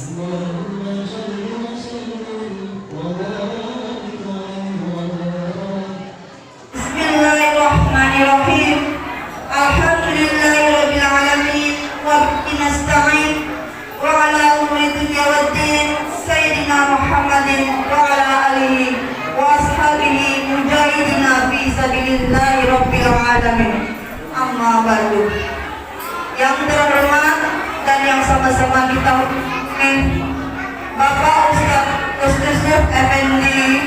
Bismillahirrahmanirrahim. Alhamdulillahirabbil alamin wa bihi nasta'in wa ala umuri dunya waddin sayyidina Muhammadin wa ala alihi wa ashabihi mujahidina fi sabilillahi rabbil alamin. Amma ba'du. Yang terhormat dan yang sama-sama kita hormati Bapak Ustaz Yusuf Effendi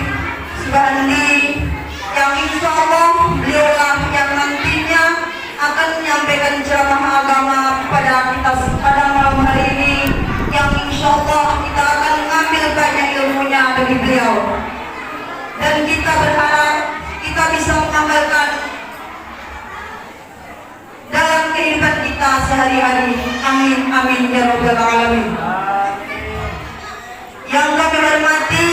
Subhandi, yang insya Allah beliaulah yang nantinya akan menyampaikan ceramah agama pada kita pada malam hari ini, yang insya Allah kita akan mengambil banyak ilmunya dari beliau, dan kita berharap kita bisa mengamalkan dalam kehidupan kita sehari-hari. Amin amin ya rabbal alamin. Yang kami hormati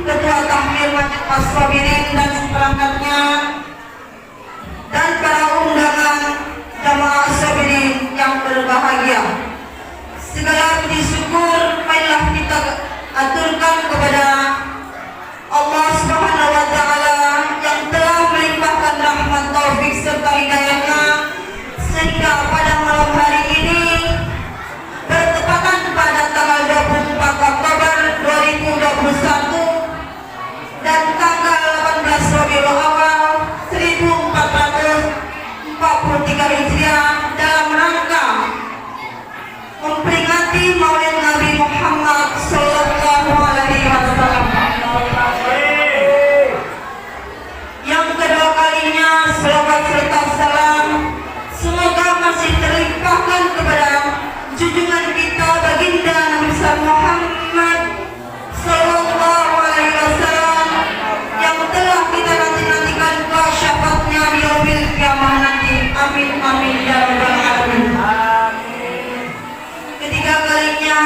Ketua Tahmir Masjid As-Sabirin dan seperangkatnya, dan para undangan jamaah As-Sabirin yang berbahagia, segala puji syukur marilah kita aturkan kepada Allah Subhanahu wa taala yang telah melimpahkan rahmat taufik serta hidayahnya, sehingga pada malam hari ini bertepatan pada tanggal 24 Oktober 2021 dan tanggal 18 Rabiul Awal 1443 Hijriah, dalam rangka memperingati Maulid Nabi Muhammad sallallahu alaihi wasallam yang kedua kalinya, selawat serta salam semoga masih terlimpahkan kepada junjungan kita baginda Nabi Muhammad sallallahu alaihi wasallam yang telah kita nanti-nantikan syafaatnya di yaumil kiamah nanti. Amin amin ya rabbal alamin. Ketiga kalinya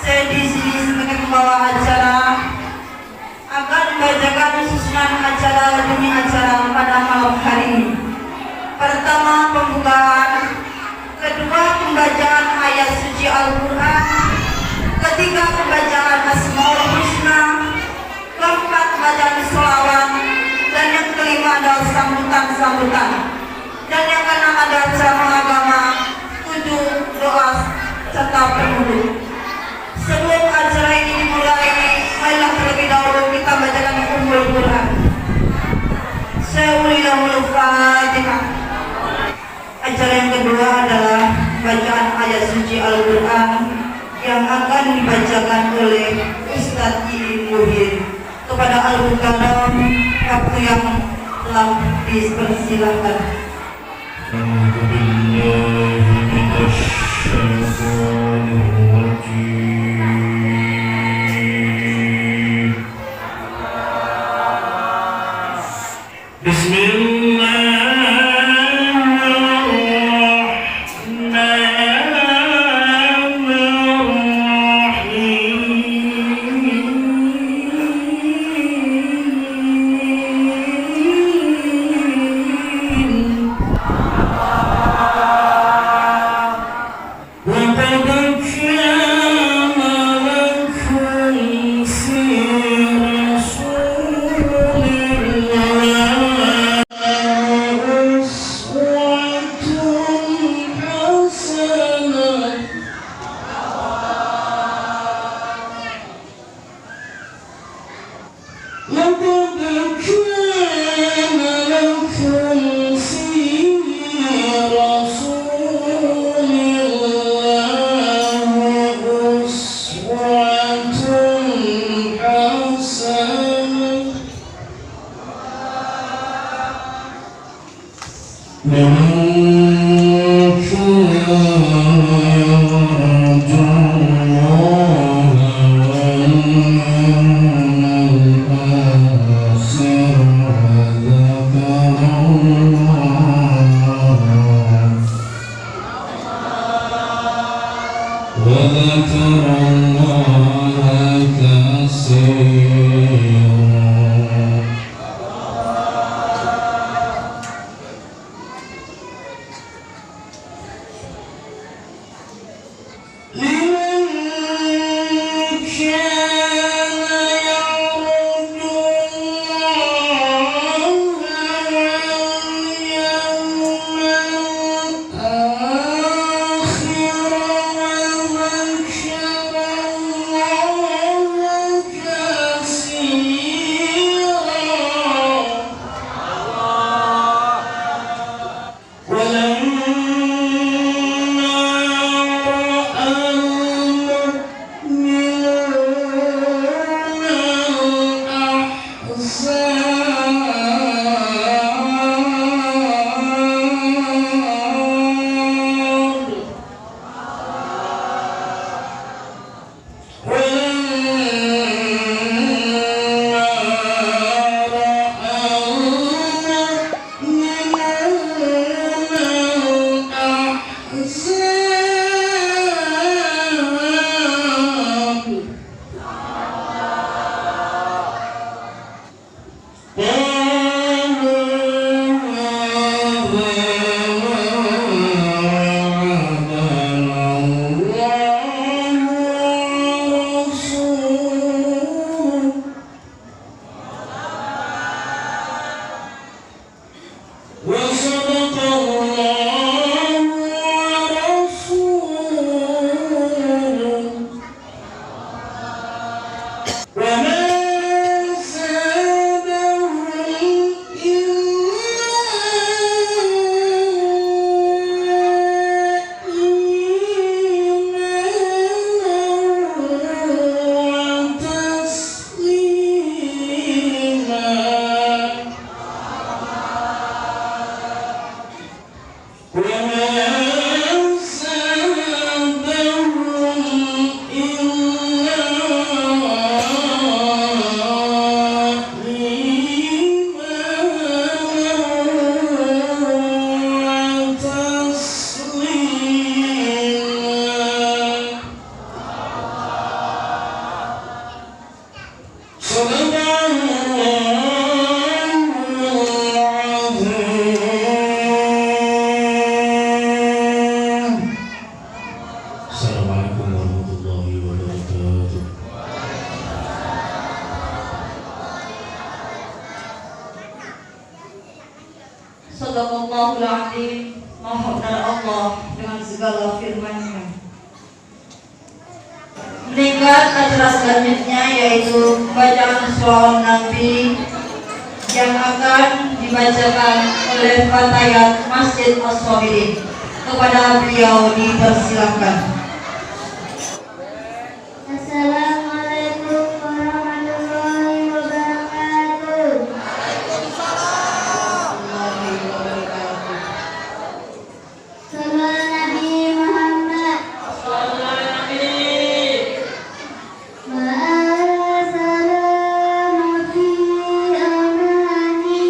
saya di sini sebagai pembawa acara akan membacakan susunan acara demi acara pada malam hari ini. Pertama, pembukaan. Kedua, pembacaan ayat suci Al-Quran. Ketiga, pembacaan Asmaul Husna. Keempat, bacaan sholawat. Dan yang kelima adalah sambutan-sambutan. Dan yang keenam adalah ceramah agama. 7, doa serta penutup. Sebelum acara ini dimulai, marilah terlebih dahulu kita bacakan Ummul Quran. Saya ulil Fatihah. Acara yang kedua adalah bacaan ayat suci Al-Quran yang akan dibacakan oleh Ustadz Muhyin. Kepada Al-Mukarram, waktu yang telah dipersilakan. A'udzu billahi minasy syaithanir rajim. Bismillahirrahmanirrahim. Assalamualaikum warahmatullahi wabarakatuh. Sadaqallahul Azim. Maha benar Allah dengan segala firman-Nya. Meningkat acara selanjutnya yaitu bacaan sholawat Nabi yang akan dibacakan oleh Fatayat Masjid As-Sabirin. Kepada beliau dipersilakan. Assalamualaikum warahmatullahi wabarakatuh. Sallallahu Nabi Muhammad. Ma'asalamu fi amanillah.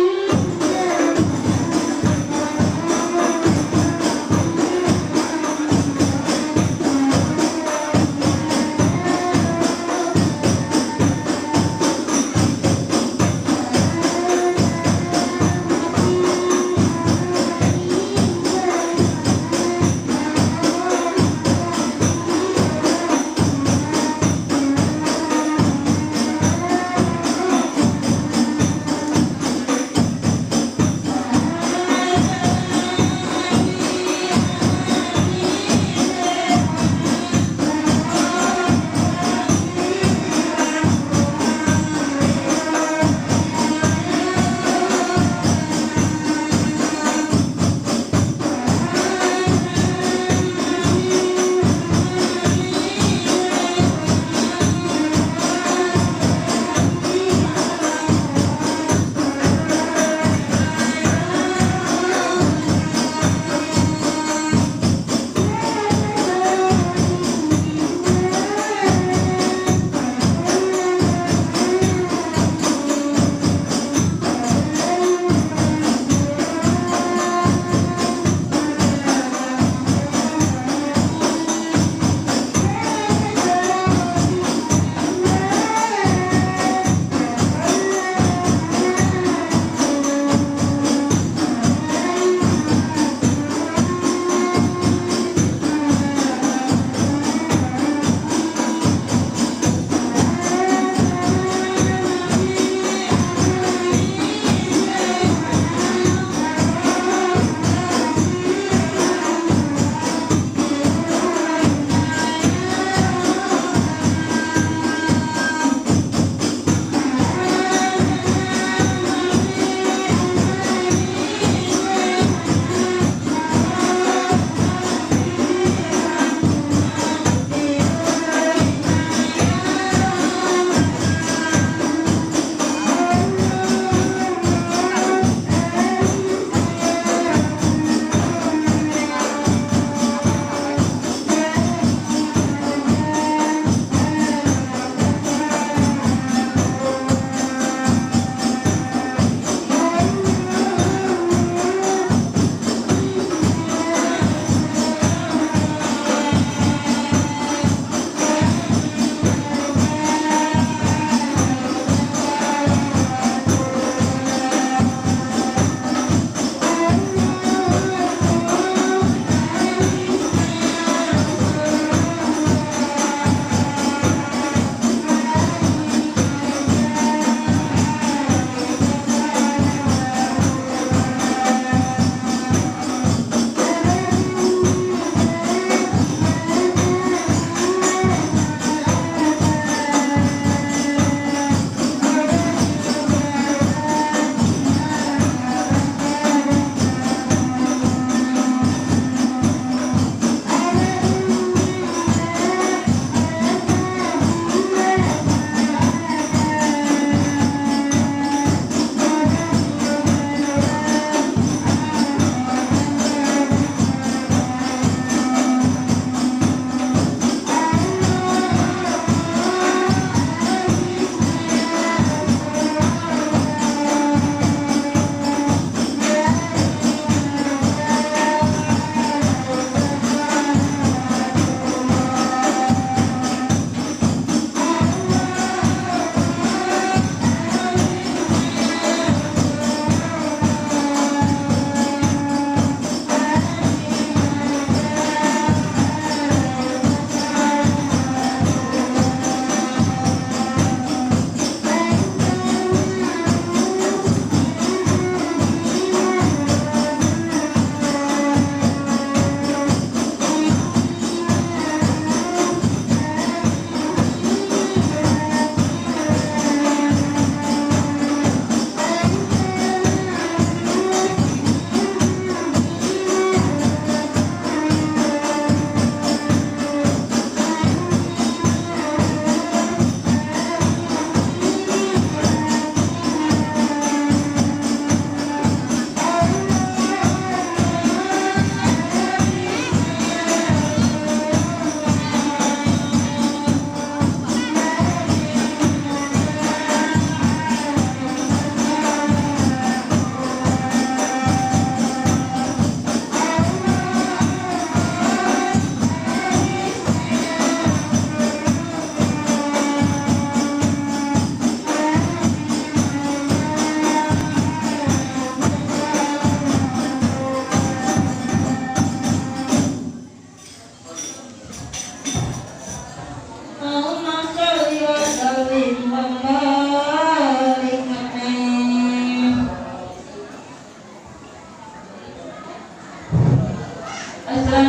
Acara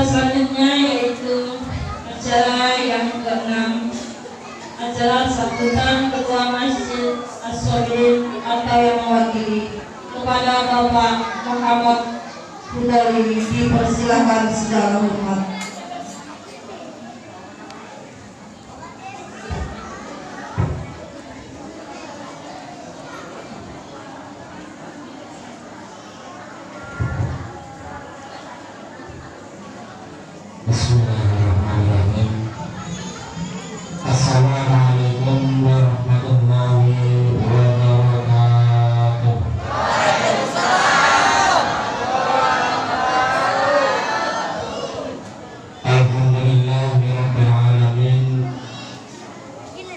selanjutnya yaitu acara yang ke-6, acara sambutan Ketua Masjid As-Solihin atau yang mewakili. Kepada Bapak Muhammad Hudawi dipersilakan secara hormat. Bismillahirrahmanirrahim. Assalamualaikum warahmatullahi wabarakatuh. Alhamdulillahirabbil alamin.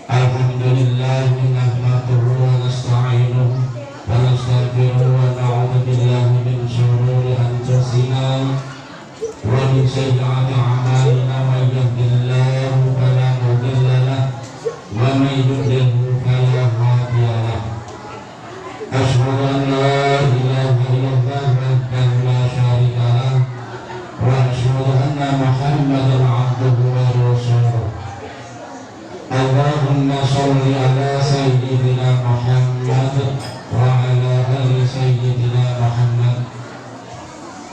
Alhamdulillahi nahmaduhu wa nasta'inuhu wa nastaghfiruhu wa na'udzu billahi min shururi anfusina wa min sayyi'ati a'malina may yahdihillahu fala mudilla lahu wa may yudlilhu fala hadiya lahu. Asyhadu an la ilaha illallah wahdahu la syarika lahu wa asyhadu anna Muhammadan 'abduhu wa rasuluh. Allahumma shalli ala sayyidina Muhammad wa ala ali sayyidina Muhammad.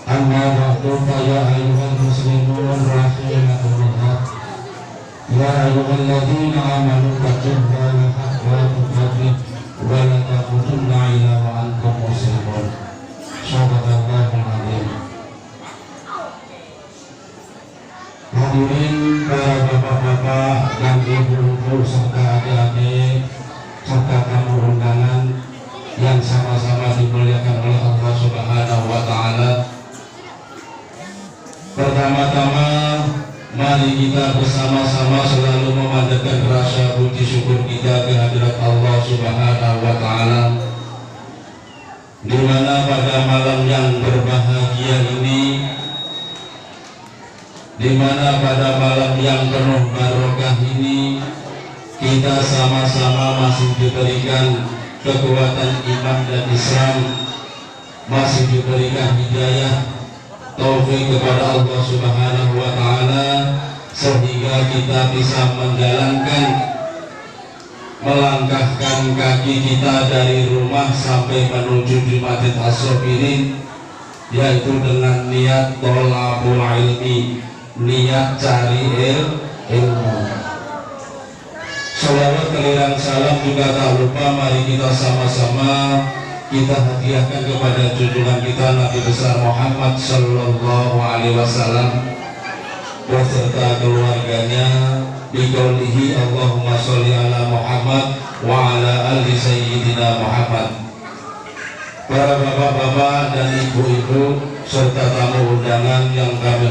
Amma ba'du fa ya ayyuhal muslimun rahimakumullah. Ya ayyuhalladzina amanu taqullaha haqqa tuqatih wa la tamutunna illa wa antum muslimun. Shadaqallahul azim. Hadirin para bapak-bapak dan ibu-ibu serta adik-adik serta tamu undangan yang sama-sama dimuliakan oleh Allah Subhanahu wa taala. Pertama-tama mari kita bersama-sama selalu memanjatkan rasa puji syukur kita kehadirat Allah Subhanahu wa taala, di mana pada malam yang berbahagia ini, di mana pada malam yang penuh barokah ini, kita sama-sama masih diberikan kekuatan iman dan Islam, masih diberikan hidayah taufik kepada Allah Subhanahu wa taala, sehingga kita bisa melangkahkan kaki kita dari rumah sampai menuju di Masjid As-Solihin, yaitu dengan niat thalabul ilmi, niat cari ilmu. Salawat kaliran salam juga tak lupa mari kita sama-sama kita hadiahkan kepada junjungan kita Nabi besar Muhammad sallallahu alaihi wasallam beserta keluarganya, biqaulihi Allahumma sholli ala Muhammad wa ala ali sayyidina Muhammad. Para bapak-bapak dan ibu-ibu serta tamu undangan yang kami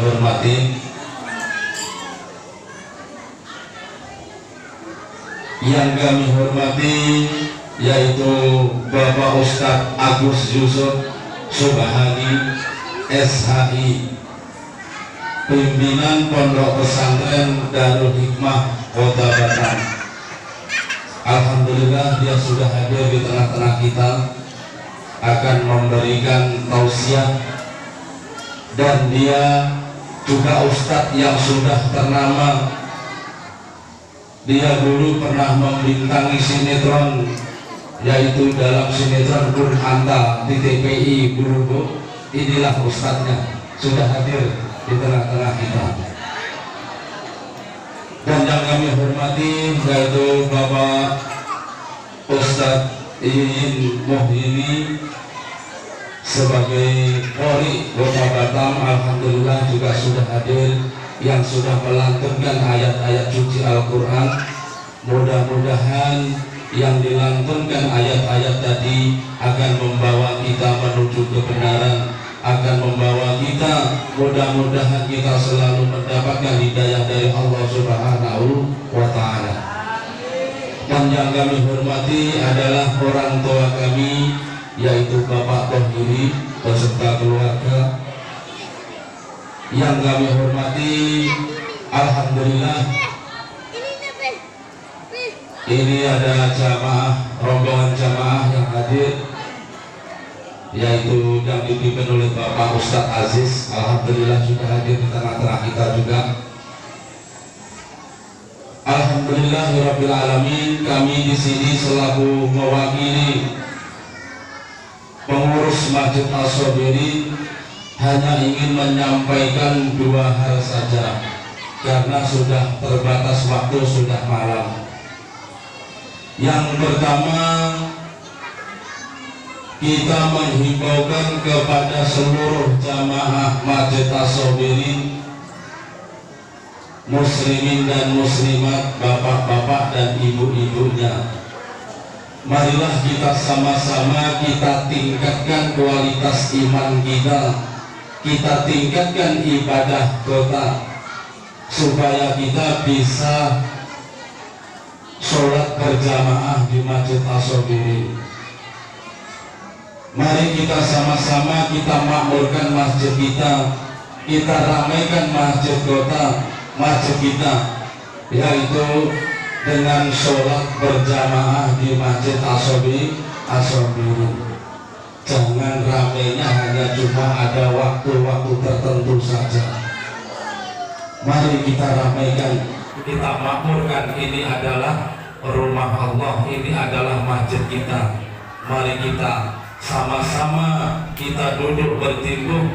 hormati, yaitu Bapak Ustadz Agus Yusuf Subhani SHI, pimpinan Pondok Pesantren Darul Hikmah Kota Batam. Alhamdulillah dia sudah hadir di tengah-tengah kita, akan memberikan tausiah, dan dia juga Ustadz yang sudah ternama. Dia dulu pernah membintangi sinetron, yaitu dalam sinetron Burhanta di TPI Bulubu. Inilah ustadznya, sudah hadir di tengah-tengah kita. Dan yang kami hormati yaitu Bapak Ustadz Iin Muhyini sebagai Qori Kota Batam. Alhamdulillah juga sudah hadir, yang sudah melantunkan ayat-ayat suci Al-Quran. Mudah-mudahan yang dilantunkan ayat-ayat tadi akan membawa kita menuju kebenaran, akan membawa kita, mudah-mudahan kita selalu mendapatkan hidayah dari Allah Subhanahu wa ta'ala. Dan yang kami hormati adalah orang tua kami, yaitu Bapak Tohiri beserta keluarga. Yang kami hormati, alhamdulillah Ini ada rombongan jamaah yang hadir, yaitu yang dipimpin oleh Bapak Ustadz Aziz. Alhamdulillah sudah hadir di tengah-tengah kita juga. Alhamdulillahirabbil alamin. Kami di sini selaku mewakili pengurus Masjid As-Sabirin hanya ingin menyampaikan dua hal saja, karena sudah terbatas waktu, sudah malam. Yang pertama, kita menghimbaukan kepada seluruh jamaah Masjid As-Sabirin, muslimin dan muslimat, bapak-bapak dan ibu-ibunya, marilah kita sama-sama kita tingkatkan kualitas iman kita tingkatkan ibadah kita, supaya kita bisa sholat berjamaah di Masjid As-Sabirin. Mari kita sama-sama kita makmurkan masjid kita ramaikan masjid kita, yaitu dengan sholat berjamaah di Masjid As-Sabirin. Jangan ramainya hanya cuma ada waktu-waktu tertentu saja. Mari kita ramaikan, kita makmurkan. Ini adalah rumah Allah, ini adalah masjid kita. Mari kita sama-sama kita duduk berteduh,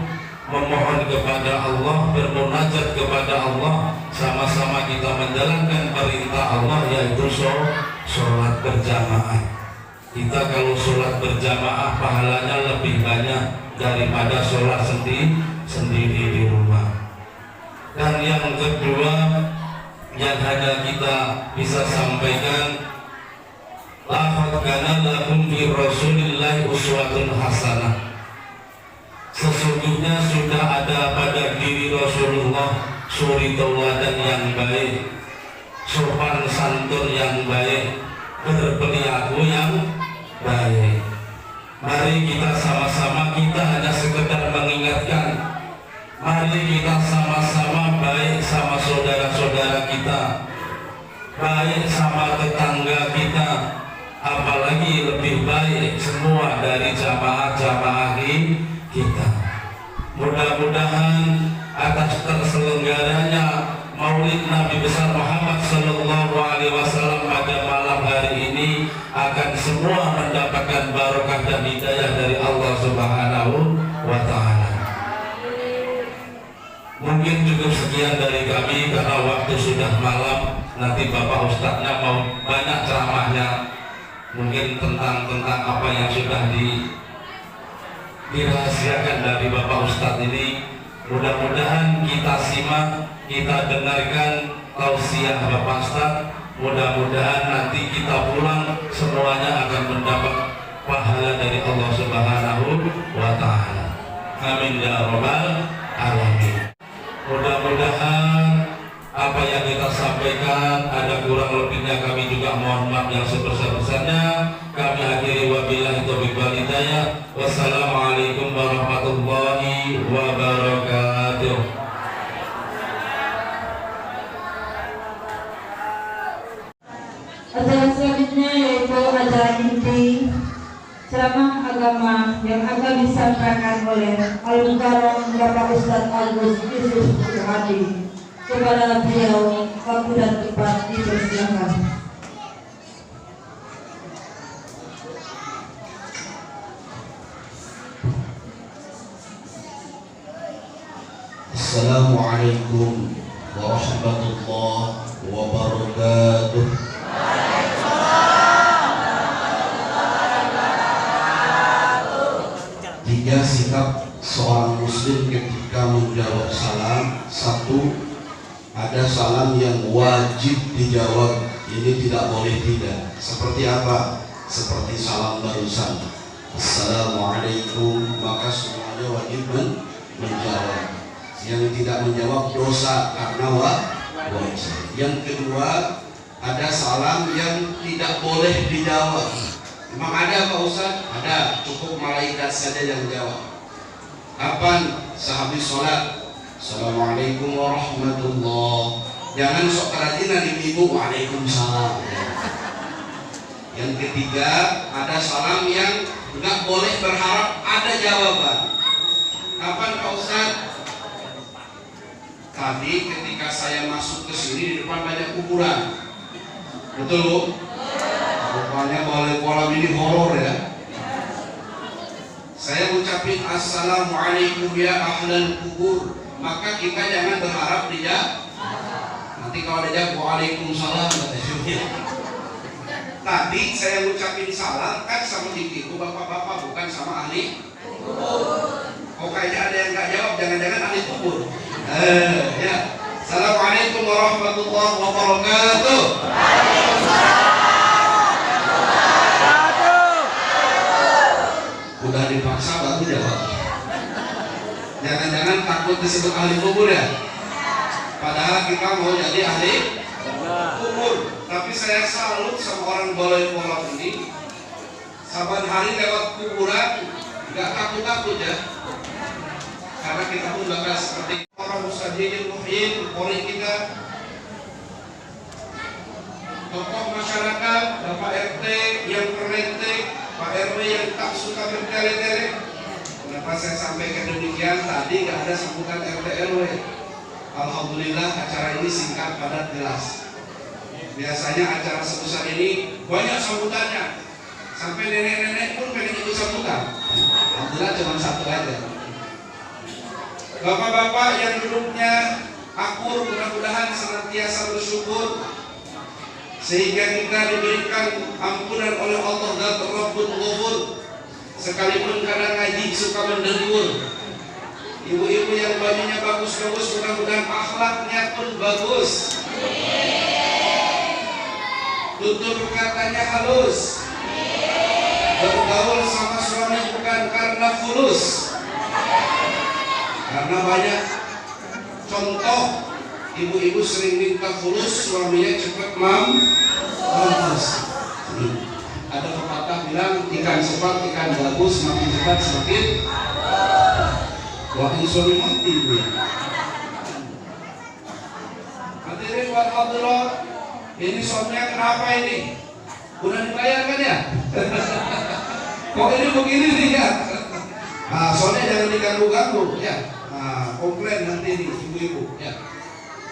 memohon kepada Allah, bermunajat kepada Allah, sama-sama kita menjalankan perintah Allah, yaitu sholat berjamaah. Kita kalau sholat berjamaah pahalanya lebih banyak daripada sholat sendiri di rumah. Dan yang kedua yang hanya kita bisa sampaikan, laqad kana lakum fi Rasulillahi uswatun hasanah. Sesungguhnya sudah ada pada diri Rasulullah suri tauladan yang baik, sopan santun yang baik, berperilaku yang baik. Mari kita sama-sama, kita hanya sekedar mengingatkan, mari kita sama-sama baik sama saudara-saudara kita, baik sama tetangga kita, apalagi lebih baik semua dari jamaah-jamaah kita. Mudah-mudahan atas terselenggaranya Maulid Nabi besar Muhammad Sallallahu Alaihi Wasallam pada malam hari ini akan semua mendapatkan barokah dan hidayah dari Allah Subhanahu wa Ta'ala. Mungkin cukup sekian dari kami karena waktu sudah malam. Nanti Bapak Ustadznya mau banyak ceramahnya, mungkin tentang apa yang sudah dirahasiakan dari Bapak Ustadz ini. Mudah-mudahan kita simak, kita dengarkan tausiah Bapak Ustadz. Mudah-mudahan nanti kita pulang semuanya akan mendapat pahala dari Allah Subhanahu wa Ta'ala. Amin ya rabbal alamin. Mudah-mudahan apa yang kita sampaikan ada kurang lebihnya, kami juga mohon maaf yang sebesar-besarnya. Kami akhiri wabillahi taufiq wal hidayah. Wassalamualaikum warahmatullahi wabarakatuh. Acara selanjutnya yaitu acara inti ceramah agama yang akan disampaikan oleh Al-Mukarram Bapak Ustadz Agus Yusuf Hadi. Kepada beliau waktu dan tempat dipersilakan. Assalamualaikum warahmatullahi wabarakatuh. Tiga sikap seorang muslim ketika menjawab salam. Satu, ada salam yang wajib dijawab, ini tidak boleh tidak. Seperti apa? Seperti salam barusan, Assalamualaikum, maka semuanya wajib menjawab. Yang tidak menjawab dosa karena wajib. Yang kedua, ada salam yang tidak boleh dijawab. Memang ada Pak Ustaz? Ada, cukup malaikat saja yang jawab. Kapan? Sehabis sholat, Assalamualaikum warahmatullahi. Jangan sok kerajinan ibu-ibu, waalaikumsalam. Yang ketiga, ada salam yang nggak boleh berharap ada jawaban. Kapan Pak Ustaz? Tadi ketika saya masuk ke sini di depan banyak kuburan. Betul Bu? Rupanya balai kolam ini horor ya. Saya ucapin assalamualaikum ya ahlan kubur, maka kita jangan berharap dia. Nanti kalau dia jawab waalaikumsalam, tadi saya ucapin salam kan sama ibu bapak-bapak, bukan sama ahli kubur. Oh kayaknya ada yang nggak jawab, jangan-jangan ahli kubur. Ya. Assalamualaikum warahmatullahi wabarakatuh. Udah dipaksa baru jawab. Jangan-jangan takut disebut ahli kubur ya? Padahal kita mau jadi ahli kubur. Tapi saya salut sama orang balai kolam ini. Saban hari lewat kuburan nggak takut-takut ya. Karena kita pun bakal seperti orang Mustadil Muhyin, Polri kita, tokoh masyarakat, Bapak RT yang perlentik, Pak RW yang tak suka bertele-tele. Kenapa saya sampaikan demikian? Tadi nggak ada sambutan RT RW. Alhamdulillah acara ini singkat, padat, jelas. Biasanya acara sebesar ini banyak sambutannya. Sampai nenek-nenek pun pengen ikut sambutan. Alhamdulillah cuma satu aja. Bapak-bapak yang duduknya akur, mudah-mudahan senantiasa bersyukur sehingga kita diberikan ampunan oleh Allah dan Rabbul Ghafur. Sekalipun kadang ngaji suka mendengur. Ibu-ibu yang bajunya bagus-bagus, mudah-mudahan akhlaknya pun bagus. Tutur katanya halus. Bergaul sama suami bukan karena fulus. Karena banyak contoh ibu-ibu sering minta fulus, suaminya cepat mampus. Ada pepatah bilang ikan cepat ikan bagus, semakin cepat semakin wah suami mati. Hadirin wa hadirat, ini suaminya kenapa ini? Udah dibayar kan ya? Kok ini begini nih ya? Nah, soalnya jangan diganggu-ganggu ya. Komplain nanti nih ibu-ibu ya.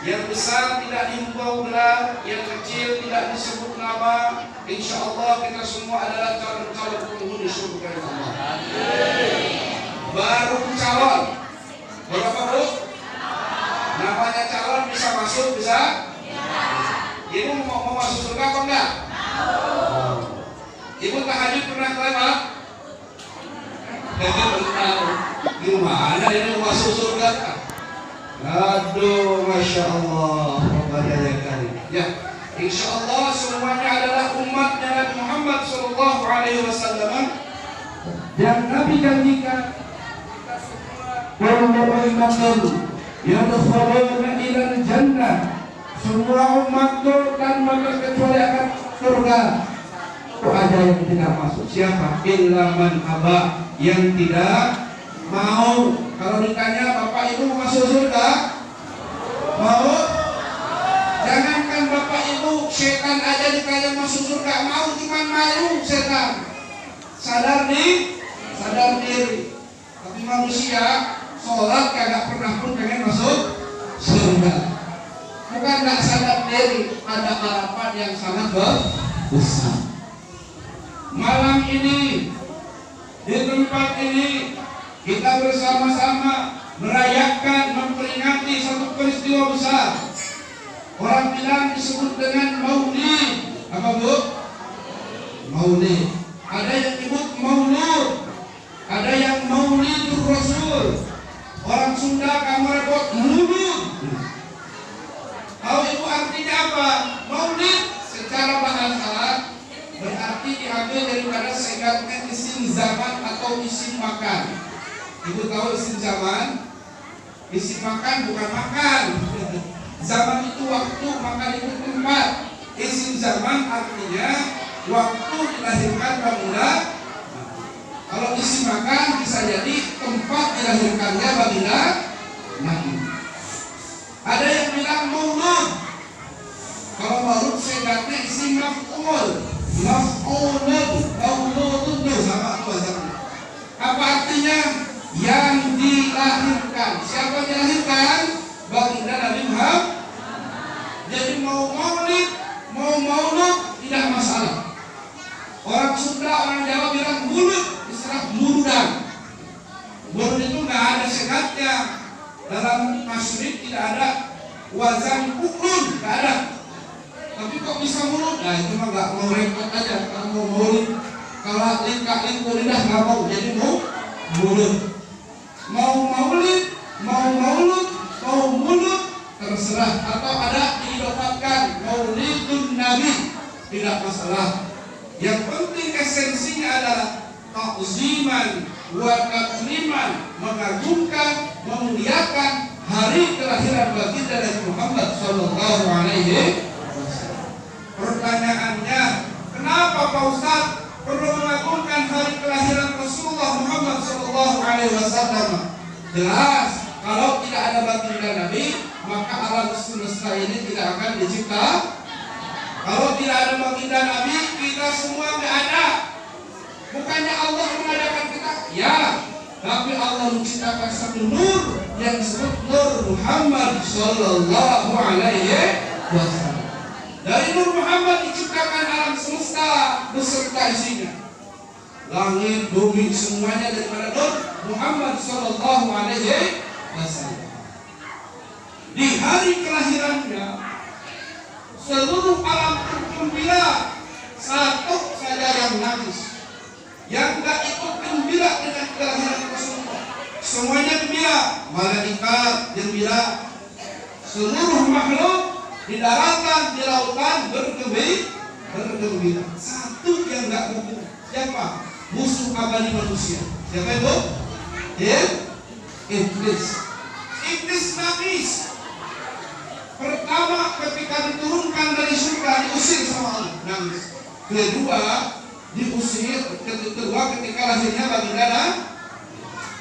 Yang besar tidak dihimbau gelar, yang kecil tidak disebut nama. Insya Allah kita semua adalah calon-calon penghuni surga Allah. Baru calon, berapa Bu? Namanya calon bisa masuk bisa? Ibu mau masuk surga apa enggak? Ibu tahajud pernah kelewat? Gimana ini masuk surga? Aduh, masya Allah, ya, insya Allah semuanya adalah umat Nabi Muhammad Sallallahu Alaihi Wasallam. Dan Nabi janjikan kita semua umatun yadkhuluna ilal jannah. Semua umatku tanpa terkecuali akan surga. Kok ada yang tidak masuk? Siapa? Illa man aba, yang tidak mau. Kalau ditanya Bapak Ibu masuk surga? Mau? Jangankan Bapak Ibu, setan aja ditanya masuk surga mau, cuma malu setan. Sadar diri. Tapi manusia sholat kagak pernah pun pengen masuk surga. Bukan nggak sadar diri, ada harapan yang sangat besar. Malam ini di tempat ini kita bersama-sama merayakan, memperingati satu peristiwa besar. Orang bilang disebut dengan Maulid. Apa Bu? Maulid. Ada yang disebut Maulud, ada yang Maulidur Rasul. Orang Sunda kamu repot Maulud. Tahu Ibu artinya apa? Maulid secara bahasa berarti diambil daripada singkatnya isim zaman atau isim makan. Ibu tahu isim zaman? Isim makan bukan makan. Zaman itu waktu, makan itu tempat. Isim zaman artinya waktu dilahirkan baginda. Kalau isim makan bisa jadi tempat dilahirkannya baginda Nabi. Ada yang bilang maulud. Kalau maulud singkatnya isim maf'ul. Mauludun sama wazannya. Apa artinya? Yang dilahirkan. Siapa yang dilahirkan? Baginda Nabi Muhammad. Jadi mau maulid, mau maulud tidak masalah. Orang Sunda, orang Jawa bilang mulut, istilah muludan. Mulut itu nggak ada segatnya. Dalam masyrik tidak ada wazan uklun, nggak ada. Tapi kok bisa mulut? Nah itu mah nggak mau repot aja. Kalau mau mulut, kalau lingkar-lingkur lidah nggak mau, jadi mau mulut. Mau maulid, mau maulud, mau mulut, terserah. Atau ada diidopatkan maulidun Nabi, tidak masalah. Yang penting esensinya adalah ta'ziman wa takliman, mengagungkan, memuliakan hari kelahiran baginda Nabi Muhammad sallallahu alaihi wasallam. Pertanyaannya, kenapa Pak Ustaz perlu mengagungkan hari kelahiran Rasulullah Muhammad sallallahu alaihi wasallam? Jelas, kalau tidak ada baginda Nabi, maka alam semesta ini tidak akan dicipta. Kalau tidak ada baginda Nabi, kita semua tidak ada. Bukannya Allah mengadakan kita? Ya, tapi Allah menciptakan satu nur yang disebut Nur Muhammad sallallahu alaihi wasallam. Dari Nur Muhammad diciptakan alam semesta beserta isinya. Langit, bumi, semuanya daripada Nur Muhammad sallallahu alaihi wasallam. Di hari kelahirannya seluruh alam bergembira, satu saja yang nangis. Yang tak ikut gembira dengan kelahiran Rasulullah. Semuanya gembira, malaikat gembira, seluruh makhluk di daratan, di lautan bergembira. Satu yang tak gembira, siapa? Musuh abadi manusia. Siapa itu? Iblis. Iblis nangis. Pertama ketika diturunkan dari surga, diusir sama Allah, nangis. Kedua diusir, kedua ketika lahirnya baginda.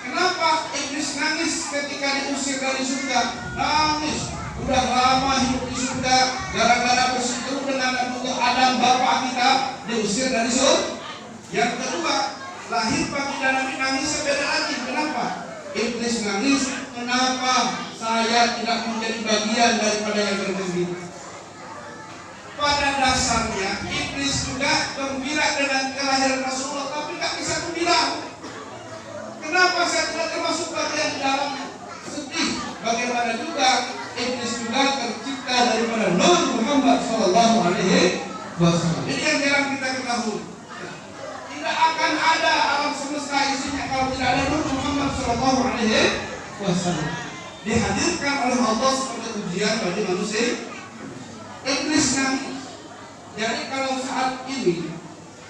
Kenapa iblis nangis ketika diusir dari surga? Nangis. Udah lama hidup di surga, gara-gara berseteru dengan Nabi Adam bapak kita, diusir dari surga. Yang kedua, lahir baginda Nabi, nangis beda lagi. Kenapa? Iblis nangis, kenapa saya tidak menjadi bagian daripada yang bergembira? Pada dasarnya iblis juga gembira dengan kelahiran Rasulullah, tapi tak bisa gembira. Kenapa saya tidak termasuk bagian di dalam? Sedih. Bagaimana juga iblis juga tercipta daripada Nur Muhammad sallallahu alaihi wasallam. Ini yang jarang kita ketahui. Tidak akan ada alam semesta isinya kalau tidak ada Nur Muhammad sallallahu alaihi wasallam. Dihadirkan oleh Allah sebagai ujian bagi manusia. Iblis nangis. Jadi kalau saat ini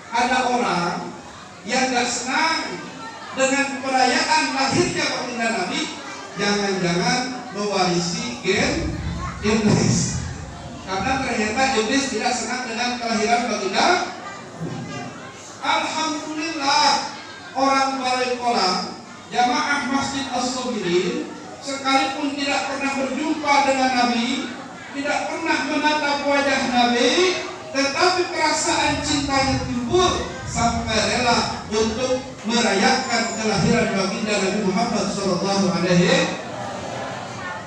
ada orang yang gak senang dengan perayaan lahirnya baginda Nabi, jangan-jangan mewarisi gen iblis. Karena ternyata iblis tidak senang dengan kelahiran baginda. Alhamdulillah, orang Balaikola, jamaah Masjid As-Sabirin, sekalipun tidak pernah berjumpa dengan Nabi, tidak pernah menatap wajah Nabi, tetapi perasaan cintanya timbul sampai rela untuk merayakan kelahiran baginda Nabi Muhammad SAW.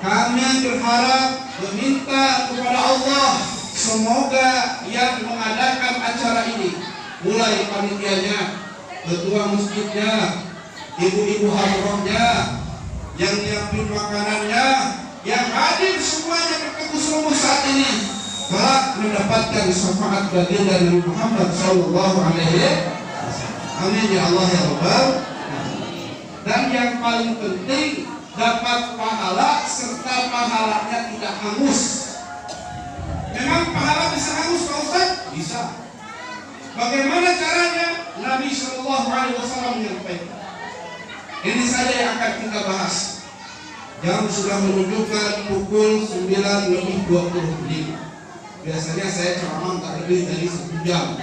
Kami berharap, meminta kepada Allah, semoga yang mengadakan acara ini, mulai panitianya, ketua masjidnya, ibu-ibu hadrohnya, yang nyiapin makanannya, yang hadir semuanya bertemu seluruh saat ini, telah mendapatkan syafaat baginda Nabi Muhammad sallallahu alaihi wasallam. Amin ya Allah ya Rabbal. Dan yang paling penting, dapat pahala serta pahalanya tidak hangus. Memang pahala bisa hangus Pak Ustaz? Bisa. Bagaimana caranya? Nabi sallallahu alaihi wasallam menyampaikan. Ini saja yang akan kita bahas. Jam sudah menunjukkan pukul 9:25. Biasanya saya ceramah tak lebih dari 1 jam.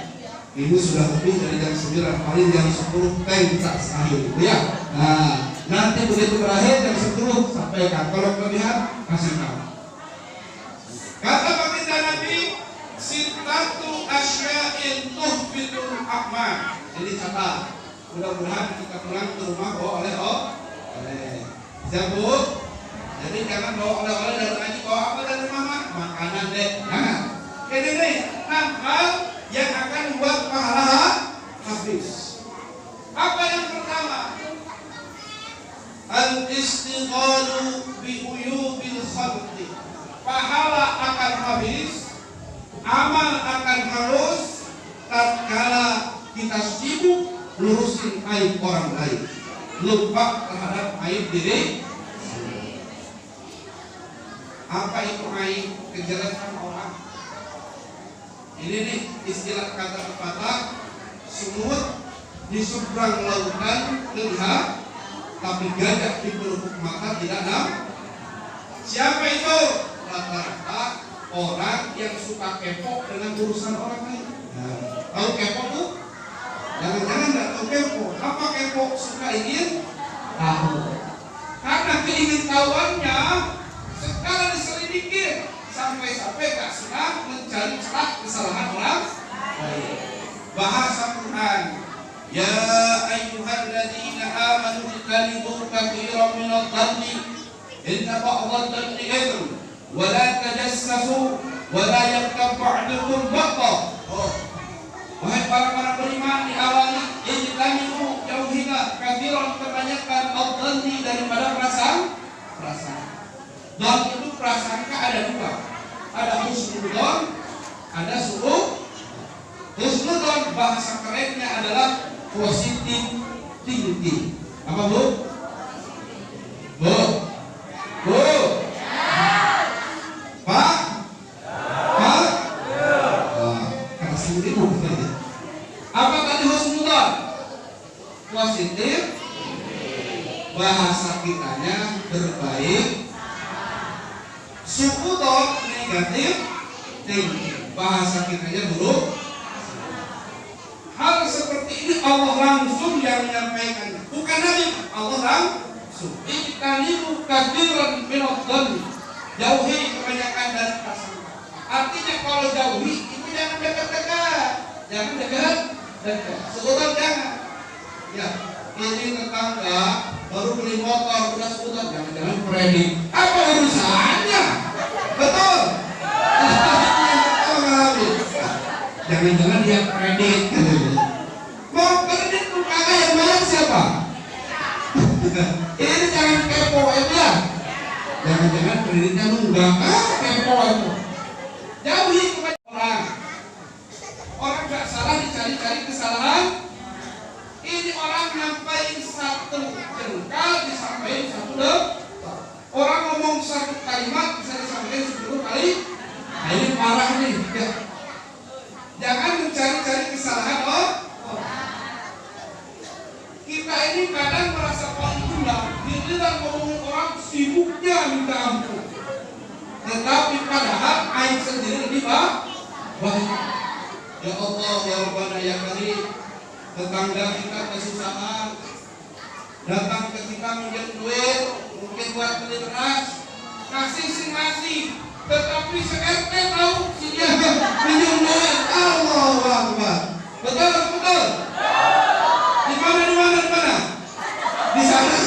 Ini sudah lebih dari jam 9, paling jam 10 tak sekali ya. Nah, nanti begitu berakhir jam 10 sampaikan. Kalau kelebihan kasih tahu. Kata baginda Nabi, sittatu asya'in tuhfil Rahman. Jadi catat. Mudah-mudahan kita pulang ke rumah bawa oleh-oleh. Siap Bu? Jadi jangan bawa oleh-oleh dari ngaji, bawa apa dari rumah? Makanan deh. Jangan. Ini nih 6 hal yang akan membuat pahala habis. Apa yang pertama? Al-istighalu bi uyubil khalqi. Pahala akan habis, amal akan halus tatkala kita sibuk lurusin aib orang lain, lupa terhadap aib diri. Apa itu aib? Kejelekan orang. Ini nih istilah kata pepatah, semut di seberang lautan terlihat, tapi gajah di pelupuk mata tidak nampak. Siapa itu? Rata-rata orang yang suka kepo dengan urusan orang lain. Tahu kepo tuh? Jangan-jangan nggak tahu kepo. Apa kepo? Suka ingin tahu. Karena keingintahuannya sekarang diselidiki sampai-sampai gak senang mencari celah kesalahan orang lain. Bahasa Quran. Ya ayyuhalladzina amanu ijtanibu katsiran minadh-dhanni inna ba'dadh-dhanni itsm wa la tajassasu wa la yaghtab ba'dukum ba'dha. Wahai para beriman, diawali ijtanibu, jauhilah katsiran, kebanyakan adh-dhanni daripada prasangka. Dan itu prasangka ada dua. Ada husnudzon, ada su'udzon. Husnudzon bahasa kerennya adalah positive thinking. Apa Bu? Bu? Bu? Pak? Pak? Karena sendiri Bu. Apa tadi husnudzon? Positif. Bahasa kitanya berbaik. Su'udzon negatif thinking. Bahasa kitanya buruk. Hal seperti ini Allah langsung yang menyampaikan, bukan Nabi, Allah langsung. Ijtanibu katsiran minadh-dhanni, jauhi kebanyakan dari prasangka. Artinya kalau jauhi itu jangan dekat-dekat, jangan dekat-dekat. Suudzon jangan. Ya, ini tetangga baru beli motor udah suudzon, jangan-jangan kredit. Apa urusannya? Betul. Jangan-jangan dia kredit. Mau kredit tuh kakak yang bayar siapa? Ini jangan kepo ya. Jangan-jangan kreditnya nunggak. Kepo itu. Jauhi kepada orang. Orang gak salah dicari-cari kesalahan. Ini orang nyampain satu jengkal disampaikan satu dek. Orang ngomong satu kalimat bisa disampaikan 10 kali. Nah, ini parah nih. Ya. Jangan mencari-cari kesalahan orang. Kita ini kadang merasa paling benar, giliran ngomongin orang sibuknya minta ampun. Tetapi padahal aib sendiri lebih baik. Ya Allah, ya Rabbana ya Karim, tetangga kita kesusahan, datang ke kita minjem duit, mungkin buat beli beras, kasih sih ngasih. Tetapi se-RT tahu si dia minjem duit. Allahu Akbar. Betul? Di mana? Di sana.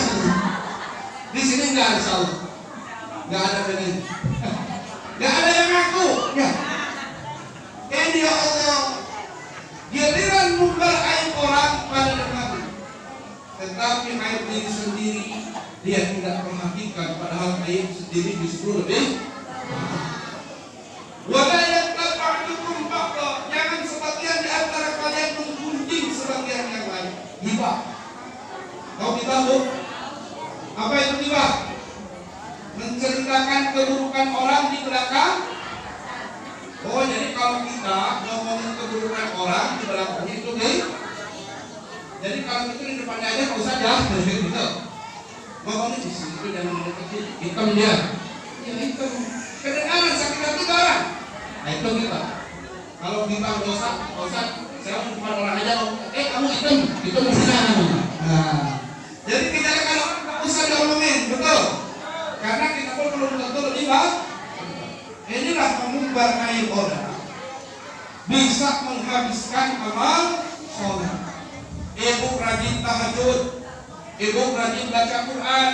Di sini enggak, insyaallah. Enggak ada begini. Enggak ada yang ngaku. Ya. Ini ya Allah. Giliran mungkar aib orang pada dekat. Tetapi aib diri sendiri dia tidak perhatikan, padahal aib sendiri justru lebih. Wala yaghtab ba'dukum ba'dha, jangan sebagian di antara kalian menggunjing sebagian yang lain. Hibah. Tahu hibah Bu? Apa itu hibah? Menceritakan keburukan orang di belakang. Oh, jadi kalau kita ngomongin keburukan orang di belakangnya itu nih. Jadi kalau itu di depannya aja nggak usah ya, gitu. Ngomongin di sini itu jangan deketin, hitam dia. Ya hitam. Kedengaran sakit hati orang. Nah itu kita. Kalau kita dosa, saya mau depan orang aja, kamu hitam mestinya namanya. Nah, jadi kita kalau nggak usah diomongin, betul? Karena kita pun belum tentu lebih baik. Inilah mengumbar aib orang, bisa menghabiskan amal sholat, ibu rajin tahajud, ibu rajin baca Quran.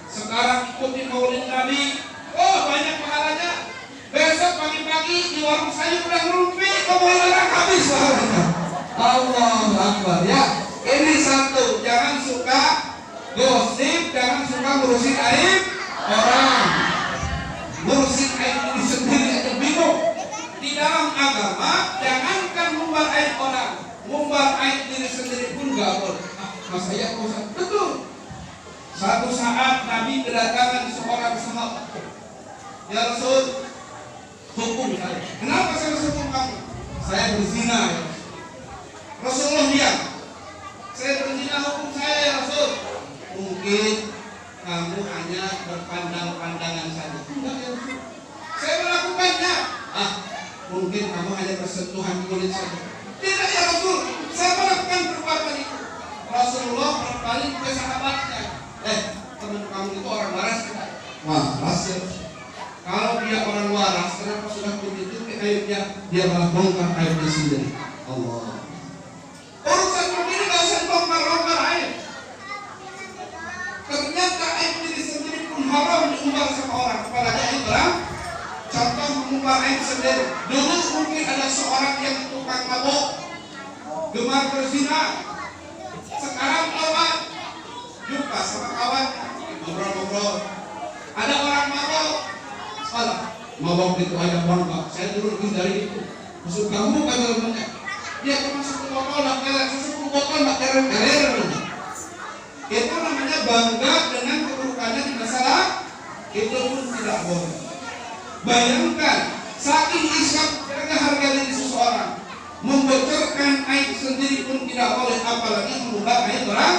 Sekarang ikuti maulid Nabi, oh banyak pahalanya. Besok pagi-pagi di warung sayur udah ngerumpi, kemudian habis pahalanya. Allahu Akbar ya. Ini satu, jangan suka gosip, jangan suka ngurusin aib orang. Ngurusin aib diri sendiri aja bingung. Di dalam agama jangankan ngumbar aib orang, ngumbar aib diri sendiri pun gak boleh. Mas saya Ustaz, betul. Satu saat Nabi kedatangan seorang sahabat. Ya Rasul, hukum saya. Kenapa saya harus hukum kamu? Saya berzina ya. Rasulullah diam. Saya berzina, hukum saya ya Rasul. Mungkin kamu hanya berpandang-pandangan saja. Enggak ya Rasul. Saya melakukannya. Mungkin kamu hanya bersentuhan kulit saja. Tidak ya Rasul. Saya melakukan perbuatan itu. Rasulullah berpaling ke sahabatnya. Teman kamu itu orang waras tidak? Waras ya. Kalau dia orang waras, kenapa sudah begitu aibnya? Dia malah bongkar aibnya sendiri. Allah. Urusan begini gak usah bongkar-bongkar aib. Ternyata aib diri sendiri pun haram diumbar sama orang. Apalagi aib orang. Contoh mengumbar aib sendiri. Dulu mungkin ada seorang yang tukang mabuk, gemar berzina. Sekarang tobat, jumpa sama kawan, ngobrol-ngobrol. Ada orang mabuk, salah. Mabuk itu ada bangga. Saya dulu lebih dari itu. Maksud kamu kan dalamnya? Dia termasuk ke botol, nak keler, sesuatu botol, nak keler. Itu namanya bangga dengan keburukannya di masalah. Itu pun tidak boleh. Bayangkan, saking isapnya harga diri seseorang, membocorkan aib sendiri pun tidak boleh, apalagi mengubah aib orang.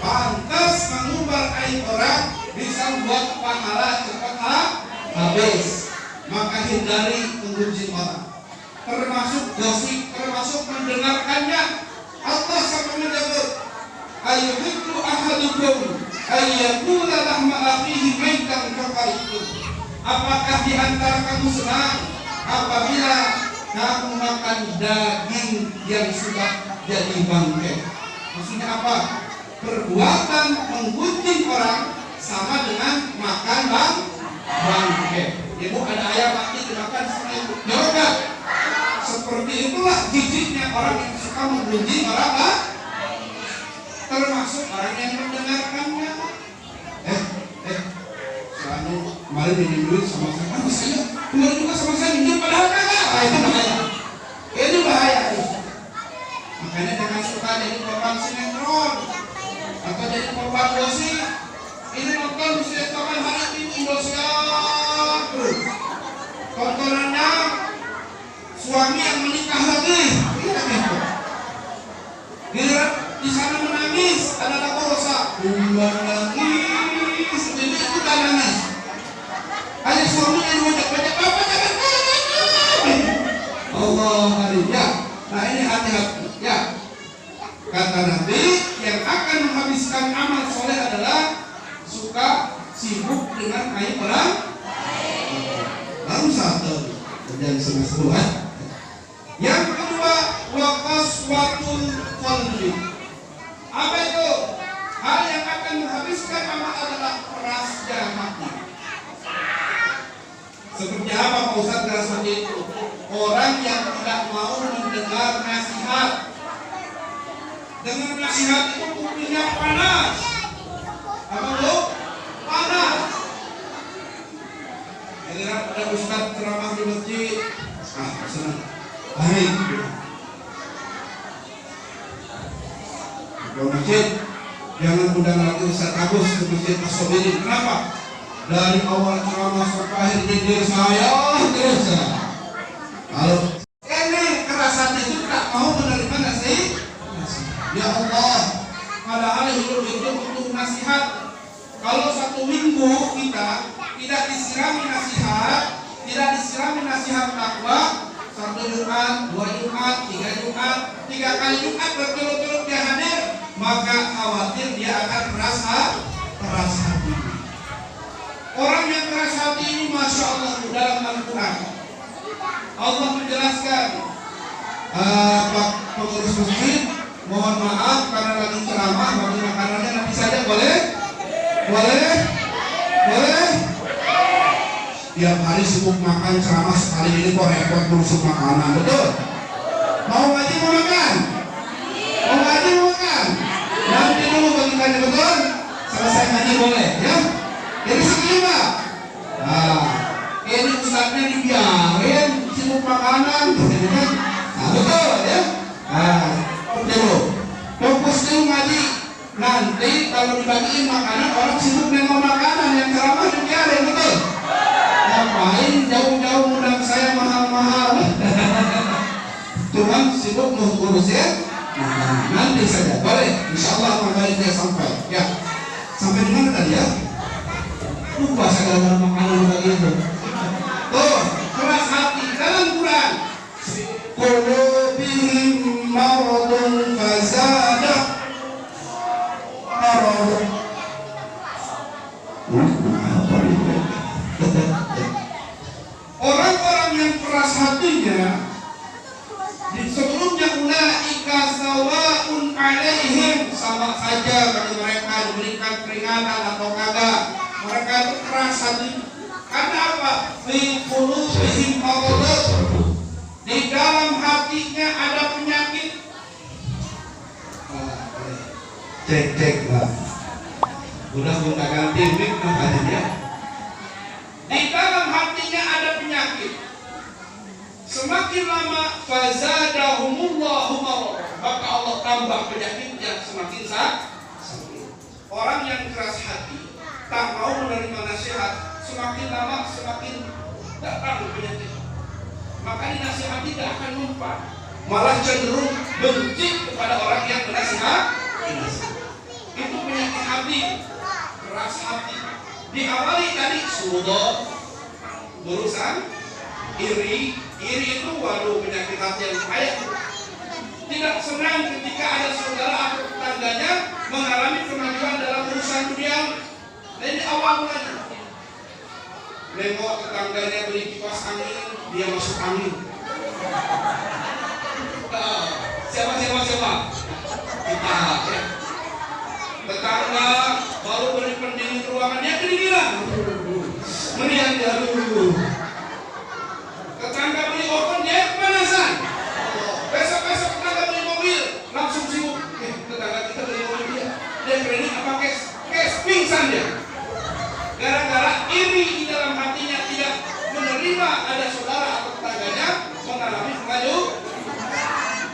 Pantas mengubah aib orang bisa membuat pahala cepat habis. Maka hindari menggunjing orang, termasuk gosip, termasuk mendengarkannya. Allah sampai menyebut, ayyuhibbu ahadukum ayyakula lahma akhihi maitan kafartum. Apakah di antara kamu senang apabila kamu makan daging yang sudah jadi bangkai? Maksudnya apa? Perbuatan menggunjing orang sama dengan makan bangkai. Ibu ada ayam mati dimakan sama ibu. Jawab. Seperti itulah jijiknya orang yang suka menggunjing orang lah. Termasuk orang yang mendengarkannya. Selalu kemarin minjem duit sama saya. Saya kemarin juga sama saya minjem padahal kagak. Itu bahaya. Itu bahaya. Makanya jangan suka jadi korban sinetron atau jadi korban gosip. Ini nonton di sinetron hari ini Indosiar. Tontonannya suami yang menikah lagi. Gila di sana menangis, ada laposa. Menangis, ini itu kan nangis. Ada suami yang banyak-banyak apa jangan. Allah ya. Nah ini hati-hati ya. Kata Nabi, yang akan menghabiskan amal soleh adalah suka sibuk dengan aib orang. Baru satu, kemudian semua. Yang kedua, waqaswatul qalbi. Apa itu? Hal yang akan menghabiskan amal adalah kerasnya hati. Seperti apa Pak Ustaz kerasnya itu? Orang yang tidak mau mendengar nasihat. Dengar nasihat itu kupingnya panas. Apa bu? Panas. Jadi ada Ustaz ceramah di masjid. Senang. Baik. Kalau masjid, jangan undang lagi Ustaz Agus ke masjid Asobiri. Kenapa? Dari awal ceramah sampai akhir nyindir saya terus. Kalau ini kerasan itu tak mau menerima nasihat. Ya Allah, padahal hidup itu untuk nasihat. Kalau satu minggu kita tidak disirami nasihat, tidak disirami nasihat takwa, 1 Jumat, 2 Jumat, 3 Jumat, 3 kali Jumat berturut-turut dia hadir, maka khawatir dia akan keras hati. Orang yang keras hati ini Masya Allah dalam Al-Quran Allah menjelaskan pengurus masjid, mohon maaf karena lagi ceramah, bagi makanannya nanti saja boleh? Boleh? Boleh? Tiap hari sibuk makan ceramah, sekali ini kok repot ngurus makanan, betul? Mau ngaji mau makan? Mau ngaji mau makan? Nanti dulu bagikannya, betul? Selesai ngaji boleh, ya? Jadi segini nah, ini ustadznya dibiarin sibuk makanan, nah, betul ya? Nah, dulu fokus dulu ngaji. Nanti kalau dibagiin makanan orang sibuk nengok makanan, yang ceramah dibiarin, betul? Ngapain jauh-jauh undang saya mahal-mahal? Cuman sibuk ngurusin nanti saja, boleh? Insyaallah makanan sampai, ya. Sampai di mana tadi ya? Lupa segala makanan begitu. Tuh, keras hati dalam Quran. Qulubihim maradun fazada marad. Orang-orang yang keras hatinya di sebelumnya ulaika sawaun alaihim, sama saja bagi mereka diberikan peringatan atau kagak. Mereka itu keras hati. Karena apa? Fi qulubihim maradun. Di dalam hatinya ada penyakit. Cek lah. Udah minta ganti mic makanya. Di dalam hatinya ada penyakit. Semakin lama fazadahumullahu marad, maka Allah tambah penyakitnya semakin sakit. Orang yang keras hati tak mau menerima nasihat, semakin lama semakin datang penyakit. Maka dinasihati tidak akan mempan, malah cenderung benci kepada orang yang menasihat. Itu penyakit hati, keras hati. Diawali dari sudon, berurusan iri itu waduh penyakit hati yang bahaya. Tidak senang ketika ada saudara atau tetangganya mengalami kemajuan dalam urusan dunia. Nah, ini awal mulanya. Nengok tetangganya beli kipas angin, dia masuk angin. Siapa? Kita ya. Tetangga baru beli pendingin ruangan, dia kedinginan. Mendingan dia dulu. Tetangga beli oven, dia kepanasan. Besok tetangga beli mobil, langsung sibuk. Tetangga kita beli mobil dia kredit apa cash pingsan dia. Gara-gara iri di dalam hatinya, tidak menerima ada saudara atau tetangganya mengalami kemajuan.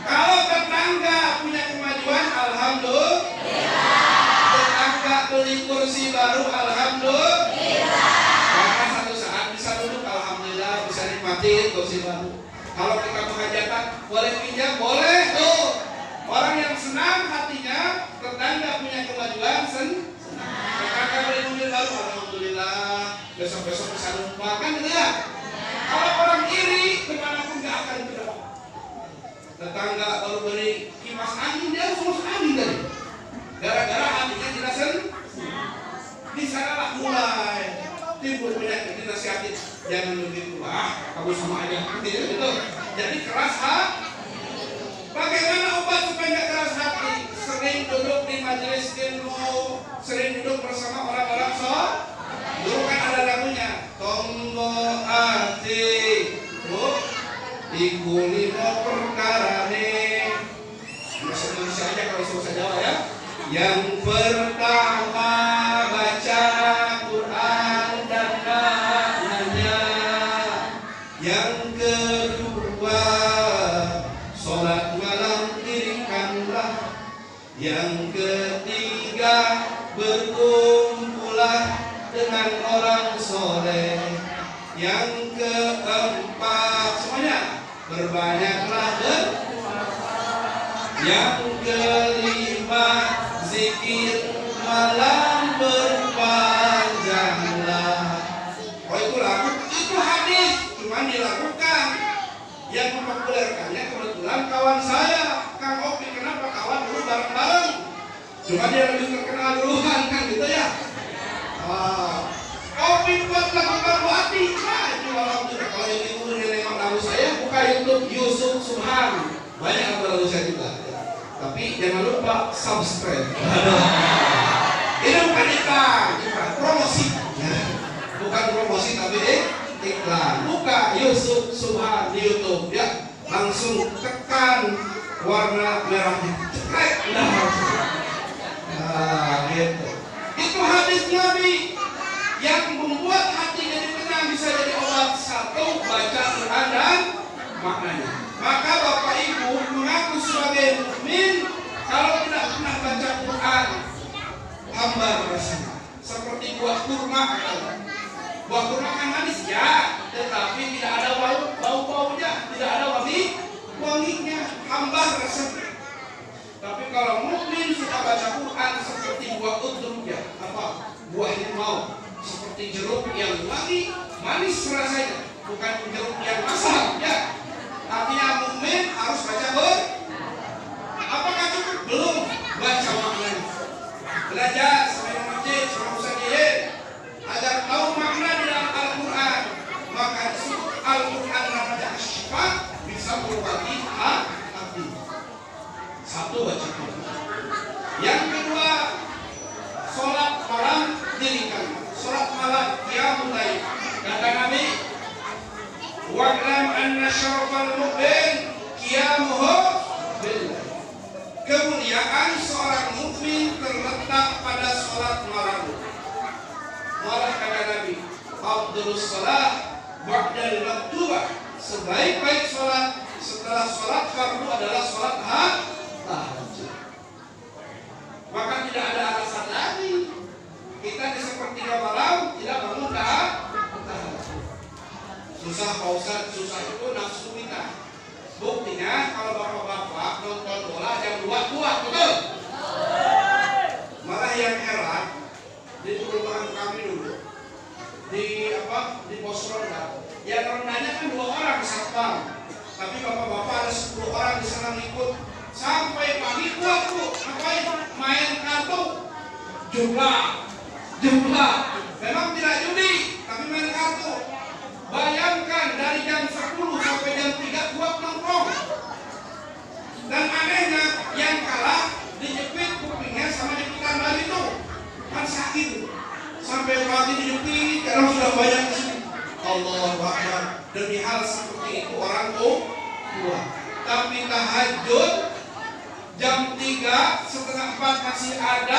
Kalau tetangga punya kemajuan, alhamdulillah. Tetangga beli kursi baru, alhamdulillah. Maka satu saat bisa duduk, alhamdulillah, bisa nikmatin kursi baru. Kalau kita menghajatkan, boleh pinjam, boleh tuh. Orang yang senang hatinya, tetangga punya kemajuan, senang. Tetangga beli mobil baru, alhamdulillah. Besok-besok bisa numpang, kan gitu ya? Kalau orang iri, kemanapun gak akan berapa. Tetangga baru beli kipas angin, dia harus masuk angin tadi. Gara-gara hatinya tidak senang. Di sanalah mulai timbul penyakit, dinasihatin. Jangan begitu, kamu sama aja. Gitu. Jadi keras hati. Bagaimana obat supaya nggak keras hati? Sering duduk di majelis ilmu, sering duduk bersama orang-orang sholat. Dulu kan ada lagunya, Tonggo ati, ikulino perkara nih. Bahasa Indonesia aja kalau bahasa Jawa ya. Yang pertama baca Quran dan maknanya. Yang kedua sholat malam dirikanlah. Yang ketiga berkumpullah dengan orang soleh. Yang keempat semuanya berbanyaklah yang kelima zikir malam berpanjanglah. Oh itu lagu, itu hadis, cuma dilakukan. Yang mempopulerkannya kebetulan kawan saya, Kang Opi. Kenapa kawan dulu bareng-bareng? Cuma dia lebih terkenal duluan kan gitu ya. Opi buat lakukan hati, maju alhamdulillah. Kalau yang itu dia nengok lagu saya, buka YouTube Yusuf Subhan, banyak lagu saya juga. Tapi jangan lupa subscribe. Ini bukan iklan, promosi. Bukan promosi tapi iklan. Buka Yusuf Subhan di YouTube ya. Langsung tekan warna merahnya. Cekrek. Nah, gitu. Itu hadis Nabi yang membuat hati jadi tenang, bisa jadi obat. Satu, baca Quran dan maknanya. Maka Bapak Ibu mengaku sebagai mukmin kalau tidak pernah baca Quran, hambar rasanya. Seperti buah kurma. Buah kurma kan manis ya, tetapi tidak ada bau-baunya, tidak ada wanginya, hambar rasanya. Tapi kalau mukmin suka baca Quran seperti buah udruk ya, apa? Buah limau, seperti jeruk yang wangi, manis rasanya, bukan jeruk yang asam ya. Artinya mukmin harus baca Quran. Apakah cukup? Belum. Baca maknanya. Belajar sampai masjid, sampai musajid agar tahu makna di dalam Al-Quran. Maka disebut Al-Quran namanya Asyifa, bisa mengobati hati. Satu baca Quran. Yang kedua, sholat malam dirikan. Sholat malam qiyamul lail. Kata Nabi, wa'lam anna syarafal mu'min qiyamuhu billah. Kemuliaan seorang mukmin terletak pada sholat malam. Malah kata Nabi, afdhalus shalah ba'dal maktubah. Sebaik-baik sholat setelah sholat fardu adalah sholat tahajud. Maka tidak ada alasan lagi kita di sepertiga malam tidak bangun tahajud. Susah Pak Ustaz, susah itu nafsu kita. Buktinya kalau bapak-bapak nonton bola jam 2 kuat, betul? Malah yang heran di perumahan kami dulu di pos ronda, yang rondanya kan 2 orang satpam, tapi bapak-bapak ada 10 orang di sana ngikut sampai pagi kuat bu. Ngapain? Main kartu jumlah. Memang tidak judi, tapi main kartu. Bayangkan dari jam 10 sampai jam 3 kuat nongkrong. Dan anehnya yang kalah dijepit kupingnya sama jepitan lagi itu. Kan sakit. Sampai pagi dijepit, karena sudah banyak di sini. Allahu Akbar. Demi hal seperti itu orang tua. Tapi tahajud jam 3 setengah 4 masih ada.